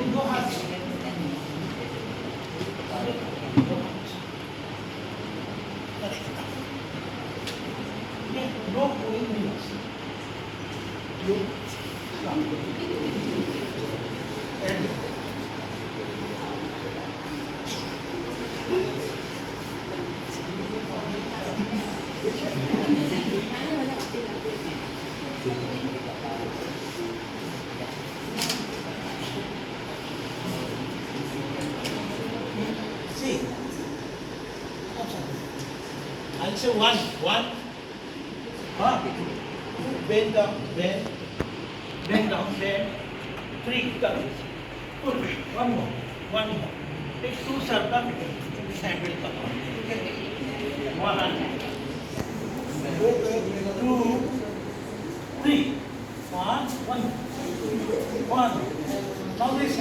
Go hard. No going reverse. You come. And see, I'll say one. Bend down, bend down, bend. 3, come. Push. One more. Take 2 circles. Sample come. 1, 2, 3. 1. Now this.